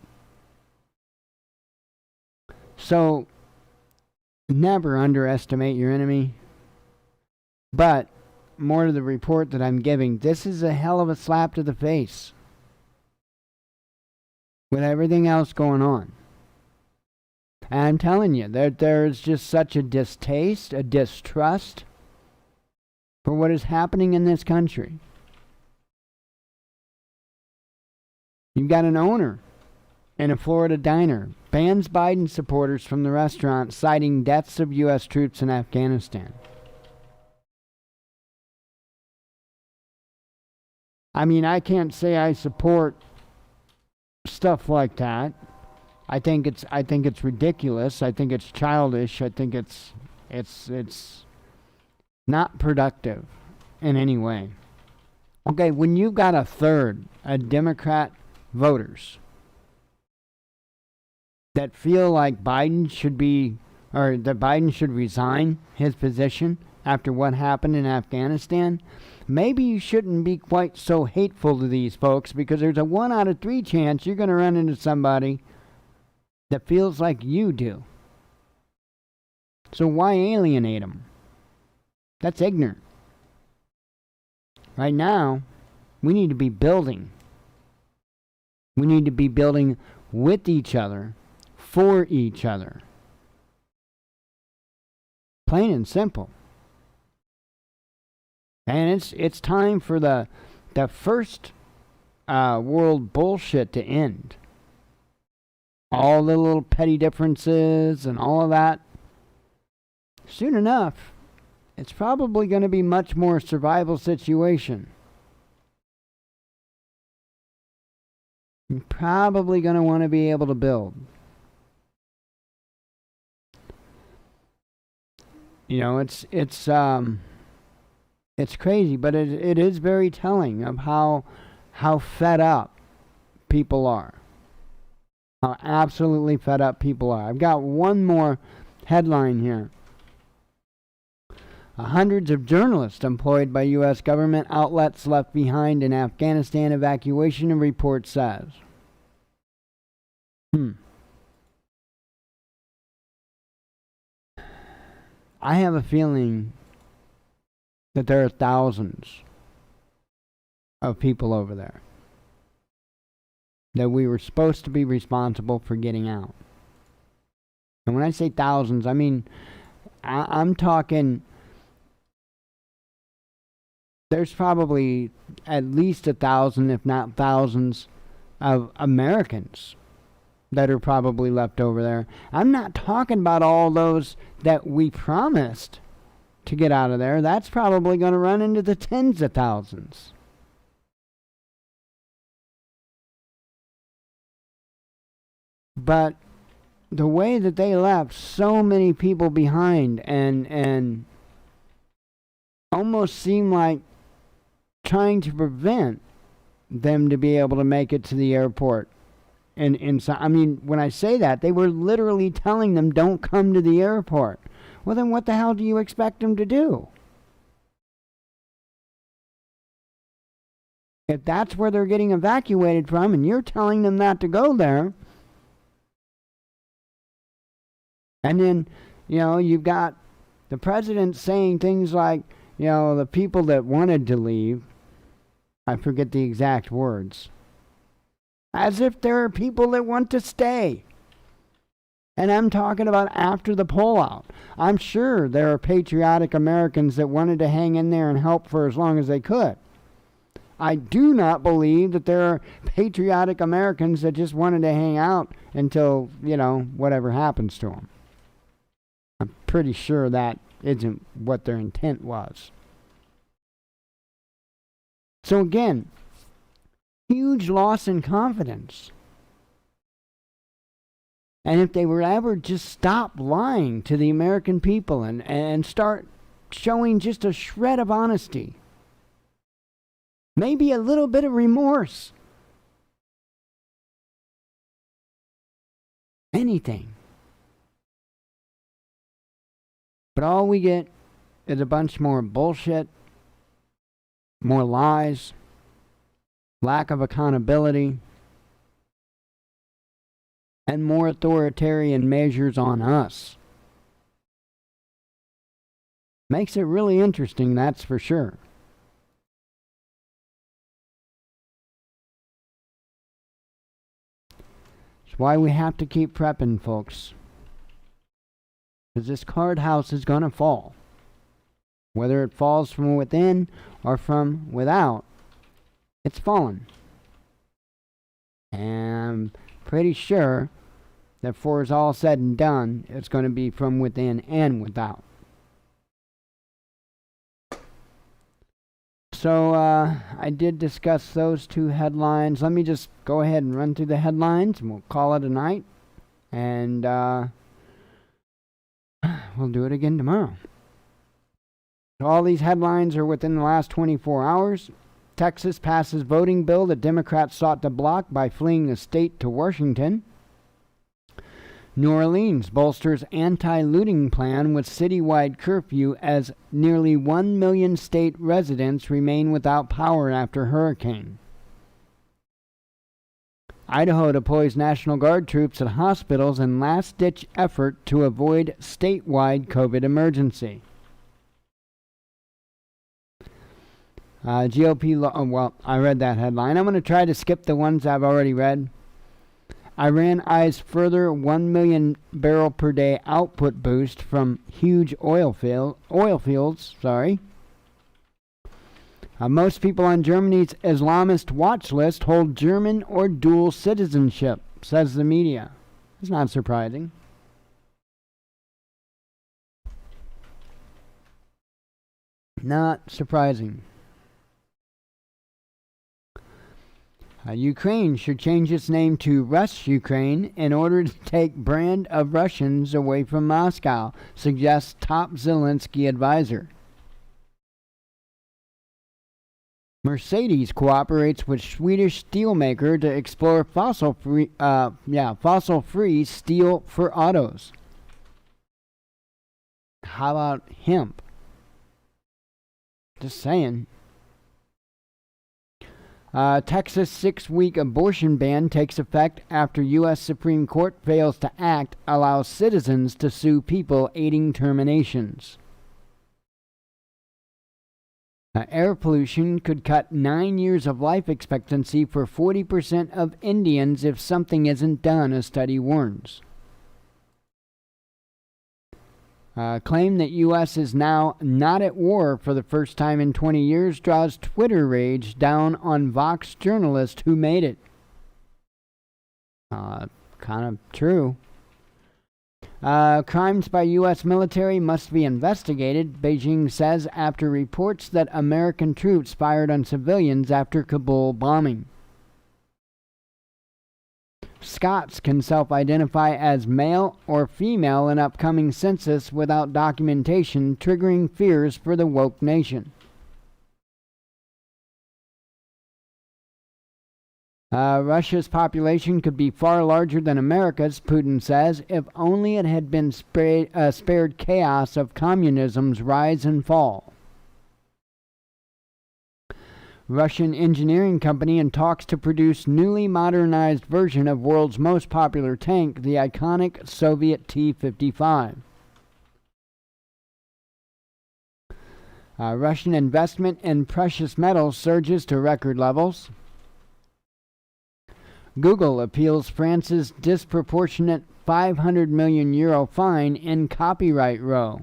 S1: So, never underestimate your enemy. But, more to the report that I'm giving, this is a hell of a slap to the face with everything else going on. And I'm telling you, there's just such a distaste, a distrust for what is happening in this country. You've got an owner in a Florida diner bans Biden supporters from the restaurant, citing deaths of U.S. troops in Afghanistan. I mean, I can't say I support stuff like that. I think it's ridiculous. I think it's childish. I think it's not productive in any way. Okay, when you've got a third of Democrat voters that feel like Biden should be, or that Biden should resign his position after what happened in Afghanistan, maybe you shouldn't be quite so hateful to these folks, because there's a 1 out of 3 chance you're going to run into somebody that feels like you do. So why alienate them? That's ignorant. Right now, we need to be building. We need to be building with each other, for each other. Plain and simple. And it's time for the first world bullshit to end. All the little petty differences and all of that. Soon enough, it's probably going to be much more survival situation. You're probably going to want to be able to build. You know, it's crazy, but it is very telling of how fed up people are. How absolutely fed up people are. I've got one more headline here. Hundreds of journalists employed by U.S. government outlets left behind in Afghanistan evacuation, a report says. I have a feeling that there are thousands of people over there that we were supposed to be responsible for getting out. And when I say thousands, I mean, I'm talking, there's probably at least 1,000, if not thousands, of Americans that are probably left over there. I'm not talking about all those that we promised to get out of there. That's probably going to run into the tens of thousands. But the way that they left so many people behind and almost seemed like trying to prevent them to be able to make it to the airport. And so, I mean, when I say that, they were literally telling them, don't come to the airport. Well, then what the hell do you expect them to do? If that's where they're getting evacuated from and you're telling them not to go there, and then, you know, you've got the president saying things like, you know, the people that wanted to leave, I forget the exact words, as if there are people that want to stay. And I'm talking about after the pullout. I'm sure there are patriotic Americans that wanted to hang in there and help for as long as they could. I do not believe that there are patriotic Americans that just wanted to hang out until, you know, whatever happens to them. I'm pretty sure that isn't what their intent was. So again, huge loss in confidence. And if they were ever just stop lying to the American people and start showing just a shred of honesty, maybe a little bit of remorse, anything. But all we get is a bunch more bullshit, more lies, lack of accountability, and more authoritarian measures on us. Makes it really interesting, that's for sure. That's why we have to keep prepping, folks. Because this card house is going to fall. Whether it falls from within or from without, it's fallen. And I'm pretty sure that before it's all said and done, it's going to be from within and without. So I did discuss those two headlines. Let me just go ahead and run through the headlines and we'll call it a night. And we'll do it again tomorrow. So all these headlines are within the last 24 hours. Texas passes voting bill that Democrats sought to block by fleeing the state to Washington. New Orleans bolsters anti-looting plan with citywide curfew as nearly 1 million state residents remain without power after hurricane. Idaho deploys National Guard troops at hospitals in last-ditch effort to avoid statewide COVID emergency. GOP well, I read that headline. I'm going to try to skip the ones I've already read. Iran eyes further 1 million barrel per day output boost from huge oil fields. Most people on Germany's Islamist watch list hold German or dual citizenship, says the media. It's not surprising. Not surprising. Ukraine should change its name to Rus Ukraine in order to take brand of Russians away from Moscow, suggests top Zelensky advisor. Mercedes cooperates with Swedish steelmaker to explore fossil-free steel for autos. How about hemp? Just saying. Texas 6-week abortion ban takes effect after U.S. Supreme Court fails to act, allows citizens to sue people aiding terminations. Air pollution could cut 9 years of life expectancy for 40% of Indians if something isn't done, a study warns. Claim that U.S. is now not at war for the first time in 20 years draws Twitter rage down on Vox journalist who made it. Kind of true. Crimes by U.S. military must be investigated, Beijing says after reports that American troops fired on civilians after Kabul bombing. Scots can self-identify as male or female in upcoming census without documentation, triggering fears for the woke nation. Russia's population could be far larger than America's, Putin says, if only it had been spared chaos of communism's rise and fall. Russian engineering company in talks to produce newly modernized version of world's most popular tank, the iconic Soviet T-55. Russian investment in precious metals surges to record levels. Google appeals France's disproportionate €500 million fine in copyright row.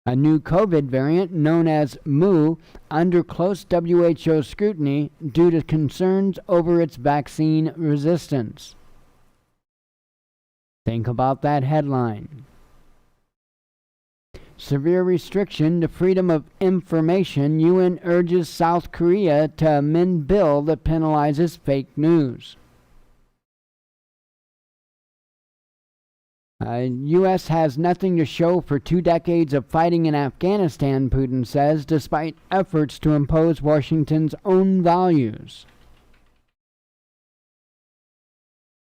S1: A new COVID variant known as Mu under close WHO scrutiny due to concerns over its vaccine resistance. Think about that headline. Severe restriction to freedom of information. UN urges South Korea to amend bill that penalizes fake news. U.S. has nothing to show for 2 decades of fighting in Afghanistan, Putin says, despite efforts to impose Washington's own values.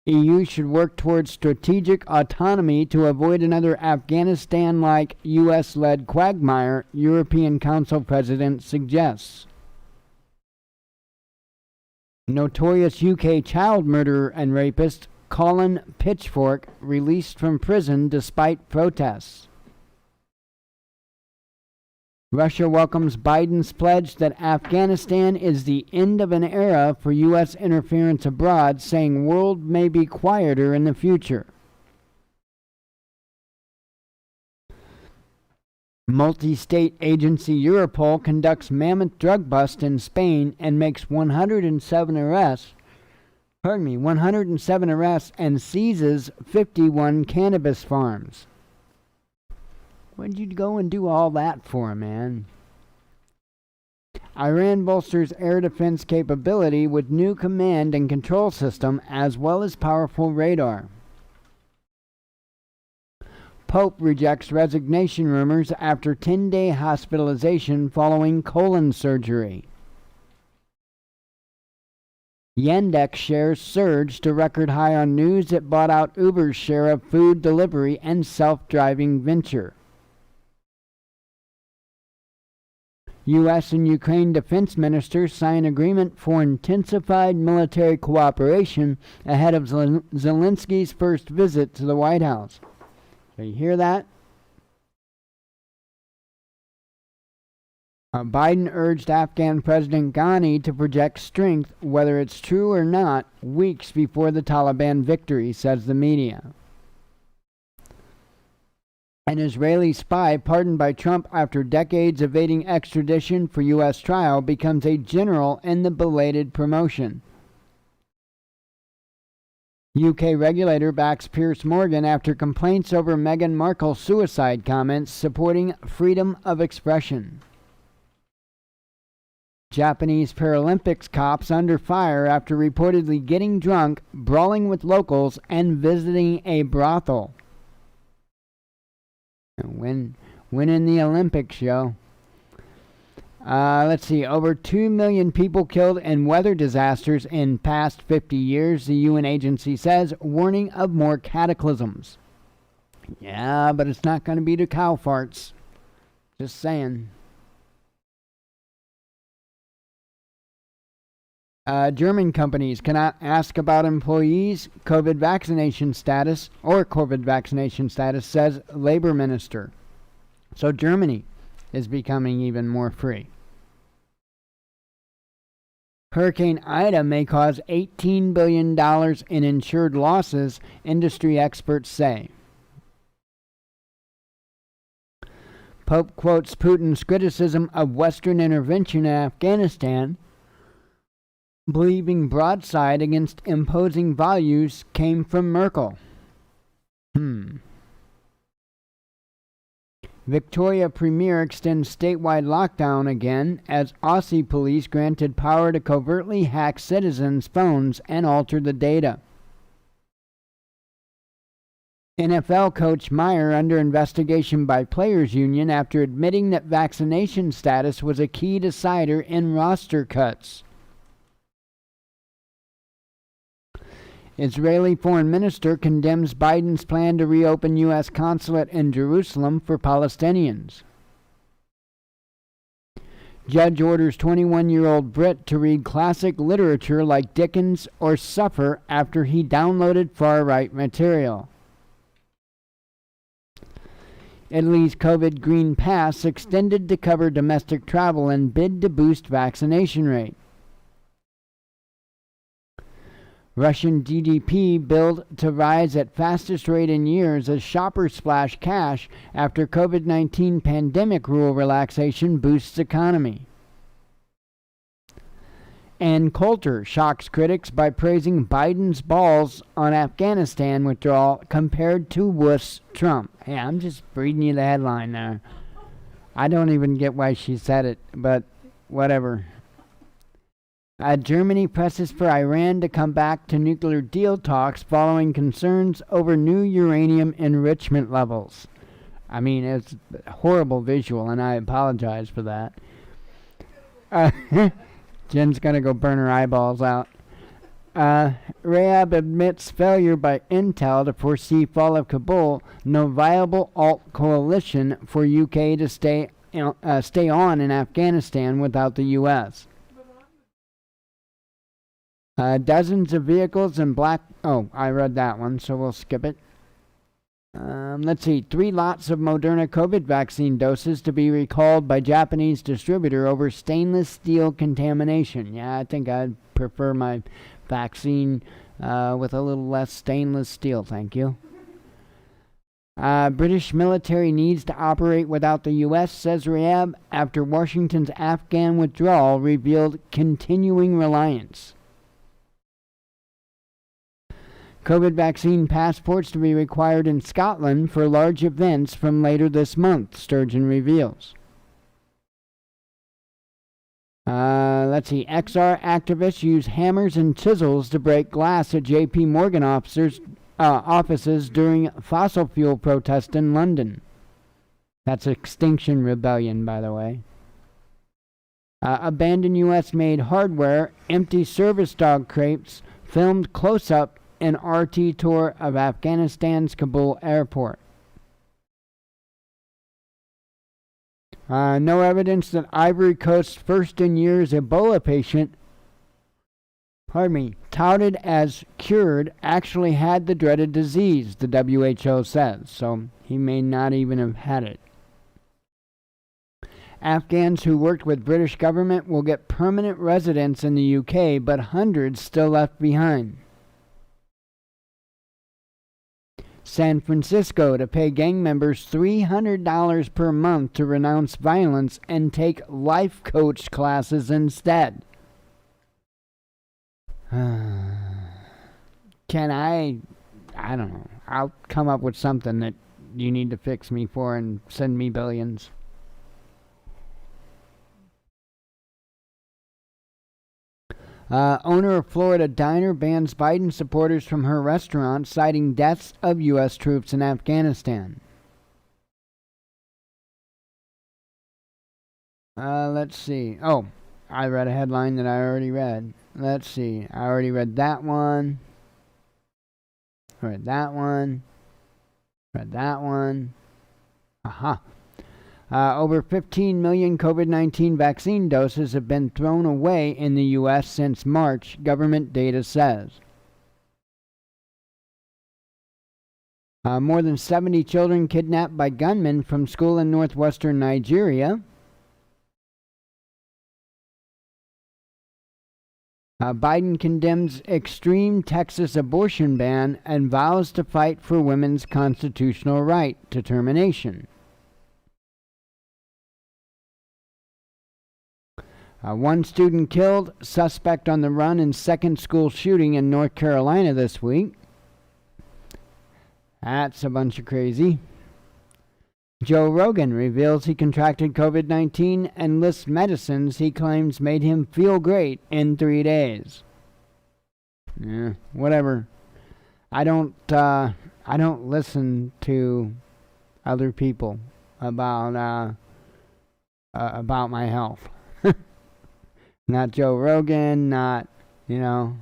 S1: EU should work towards strategic autonomy to avoid another Afghanistan-like U.S.-led quagmire, European Council President suggests. Notorious UK child murderer and rapist Colin Pitchfork released from prison despite protests. Russia welcomes Biden's pledge that Afghanistan is the end of an era for U.S. interference abroad, saying world may be quieter in the future. Multi-state agency Europol conducts mammoth drug bust in Spain and makes 107 arrests and seizes 51 cannabis farms. What'd you go and do all that for, man? Iran bolsters air defense capability with new command and control system as well as powerful radar. Pope rejects resignation rumors after 10-day hospitalization following colon surgery. Yandex shares surged to record high on news it bought out Uber's share of food delivery and self-driving venture. U.S. and Ukraine defense ministers sign agreement for intensified military cooperation ahead of Zelensky's first visit to the White House. So you hear that? Biden urged Afghan President Ghani to project strength, whether it's true or not, weeks before the Taliban victory, says the media. An Israeli spy pardoned by Trump after decades evading extradition for U.S. trial becomes a general in the belated promotion. UK regulator backs Piers Morgan after complaints over Meghan Markle's suicide comments supporting freedom of expression. Japanese Paralympics cops under fire after reportedly getting drunk, brawling with locals, and visiting a brothel. Winning the Olympics, yo. Let's see. Over 2 million people killed in weather disasters in past 50 years, the UN agency says, warning of more cataclysms. Yeah, but it's not going to be the cow farts. Just saying. German companies cannot ask about employees' COVID vaccination status, says Labor Minister. So Germany is becoming even more free. Hurricane Ida may cause $18 billion in insured losses, industry experts say. Pope quotes Putin's criticism of Western intervention in Afghanistan, believing broadside against imposing values came from Merkel. Victoria Premier extends statewide lockdown again as Aussie police granted power to covertly hack citizens' phones and alter the data. NFL coach Meyer under investigation by Players Union after admitting that vaccination status was a key decider in roster cuts. Israeli foreign minister condemns Biden's plan to reopen U.S. consulate in Jerusalem for Palestinians. Judge orders 21-year-old Brit to read classic literature like Dickens or suffer after he downloaded far-right material. Italy's COVID Green Pass extended to cover domestic travel in bid to boost vaccination rate. Russian GDP billed to rise at fastest rate in years as shoppers splash cash after COVID-19 pandemic rule relaxation boosts economy. And Coulter shocks critics by praising Biden's balls on Afghanistan withdrawal compared to wuss Trump. Hey, I'm just reading you the headline there. I don't even get why she said it, but whatever. Germany presses for Iran to come back to nuclear deal talks following concerns over new uranium enrichment levels. I mean, it's a horrible visual, and I apologize for that. Jen's going to go burn her eyeballs out. Raab admits failure by Intel to foresee fall of Kabul. No viable alt coalition for UK to stay on in Afghanistan without the U.S. Dozens of vehicles in black... Oh, I read that one, so we'll skip it. Let's see. 3 lots of Moderna COVID vaccine doses to be recalled by Japanese distributor over stainless steel contamination. Yeah, I think I'd prefer my vaccine with a little less stainless steel, thank you. British military needs to operate without the U.S., says Raab, after Washington's Afghan withdrawal revealed continuing reliance. COVID vaccine passports to be required in Scotland for large events from later this month, Sturgeon reveals. Let's see. XR activists use hammers and chisels to break glass at JP Morgan offices during fossil fuel protest in London. That's Extinction Rebellion, by the way. Abandoned U.S.-made hardware, empty service dog crates, filmed close-up in RT tour of Afghanistan's Kabul airport. No evidence that Ivory Coast's first-in-years Ebola patient, touted as cured, actually had the dreaded disease, the WHO says, so he may not even have had it. Afghans who worked with British government will get permanent residence in the UK, but hundreds still left behind. San Francisco to pay gang members $300 per month to renounce violence and take life coach classes instead. Can I don't know. I'll come up with something that you need to fix me for and send me billions. Owner of Florida diner bans Biden supporters from her restaurant, citing deaths of U.S. troops in Afghanistan. Let's see. Oh, I read a headline that I already read. Let's see. I already read that one. Read that one. Read that one. Aha. Over 15 million COVID-19 vaccine doses have been thrown away in the U.S. since March, government data says. More than 70 children kidnapped by gunmen from school in northwestern Nigeria. Biden condemns extreme Texas abortion ban and vows to fight for women's constitutional right to termination. One student killed, suspect on the run in second school shooting in North Carolina this week. That's a bunch of crazy. Joe Rogan reveals he contracted COVID-19 and lists medicines he claims made him feel great in 3 days. Yeah, whatever. I don't listen to other people about my health. Not Joe Rogan, not, no.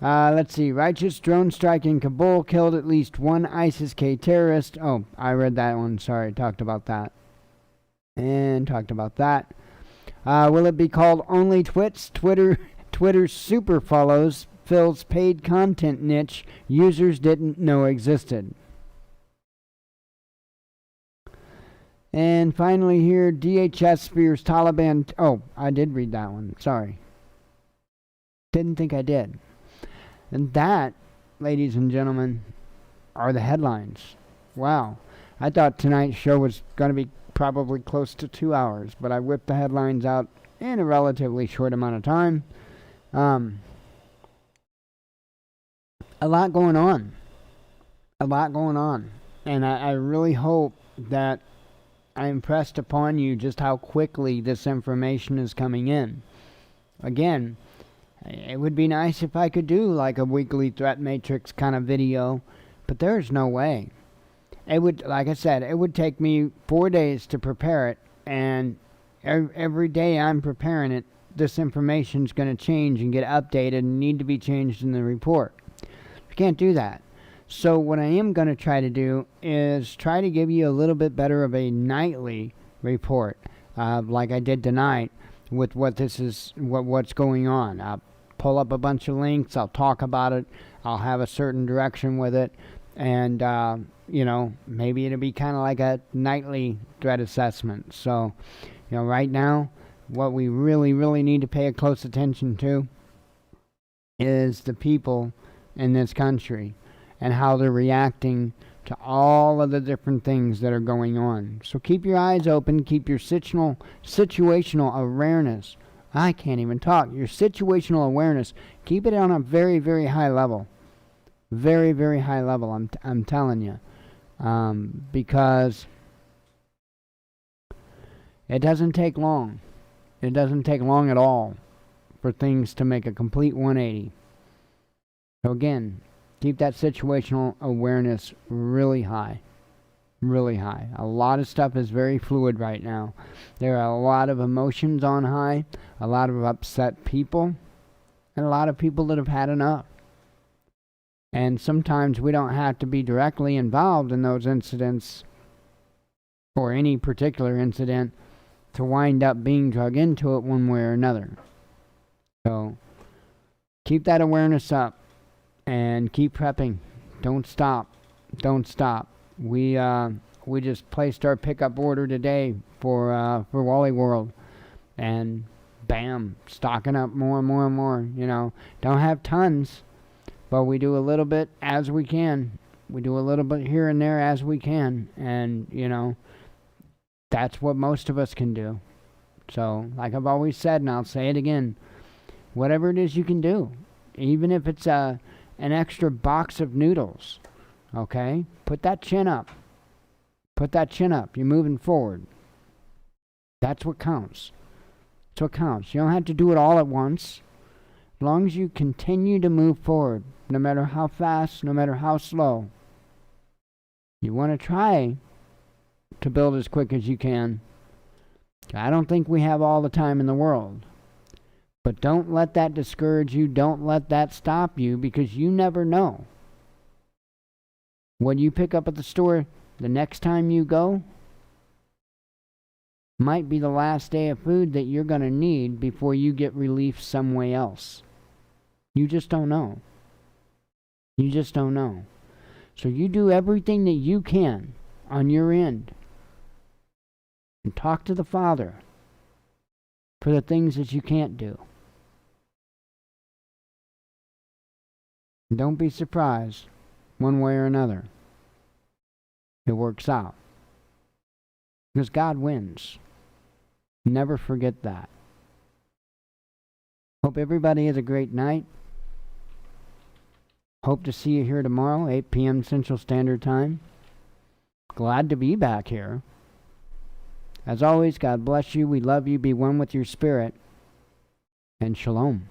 S1: Let's see. Righteous drone strike in Kabul killed at least one ISIS-K terrorist. Oh, I read that one. Sorry, talked about that. Will it be called Only Twits? Twitter's super follows fills paid content niche users didn't know existed. And finally here, DHS fears Taliban... Oh, I did read that one. Sorry. Didn't think I did. And that, ladies and gentlemen, are the headlines. Wow. I thought tonight's show was going to be probably close to 2 hours, but I whipped the headlines out in a relatively short amount of time. A lot going on. And I really hope that I impressed upon you just how quickly this information is coming in. Again, it would be nice if I could do like a weekly threat matrix kind of video, but there's no way. It would, like I said, it would take me 4 days to prepare it, and every day I'm preparing it, this information's going to change and get updated and need to be changed in the report. You can't do that. So what I am going to try to do is try to give you a little bit better of a nightly report, like I did tonight with what's going on. I'll pull up a bunch of links. I'll talk about it. I'll have a certain direction with it, and maybe it'll be kind of like a nightly threat assessment. So, right now, what we really, really need to pay a close attention to is the people in this country and how they're reacting to all of the different things that are going on. So keep your eyes open, keep your situational awareness. I can't even talk. Your situational awareness, keep it on a very, very high level. Very, very high level, I'm telling you. Because it doesn't take long. It doesn't take long at all for things to make a complete 180. So again, keep that situational awareness really high. really high. A lot of stuff is very fluid right now. There are a lot of emotions on high, a lot of upset people, and a lot of people that have had enough. And sometimes we don't have to be directly involved in those incidents or any particular incident to wind up being drug into it one way or another. So keep that awareness up and keep prepping. Don't stop. Don't stop. We just placed our pickup order today for Wally World, and bam, stocking up more and more and more. You know, don't have tons, but we do a little bit as we can. We do a little bit here and there as we can, and you know, that's what most of us can do. So, like I've always said, and I'll say it again, whatever it is you can do, even if it's an extra box of noodles, okay? Put that chin up. Put that chin up. You're moving forward. That's what counts. That's what counts. You don't have to do it all at once. As long as you continue to move forward, no matter how fast, no matter how slow, you want to try to build as quick as you can. I don't think we have all the time in the world. But don't let that discourage you. Don't let that stop you, because you never know. What you pick up at the store the next time you go might be the last day of food that you're going to need before you get relief somewhere else. You just don't know. You just don't know. So you do everything that you can on your end. And talk to the Father for the things that you can't do. And don't be surprised, one way or another, it works out. Because God wins. Never forget that. Hope everybody has a great night. Hope to see you here tomorrow, 8 p.m. Central Standard Time. Glad to be back here. As always, God bless you. We love you. Be one with your spirit. And shalom.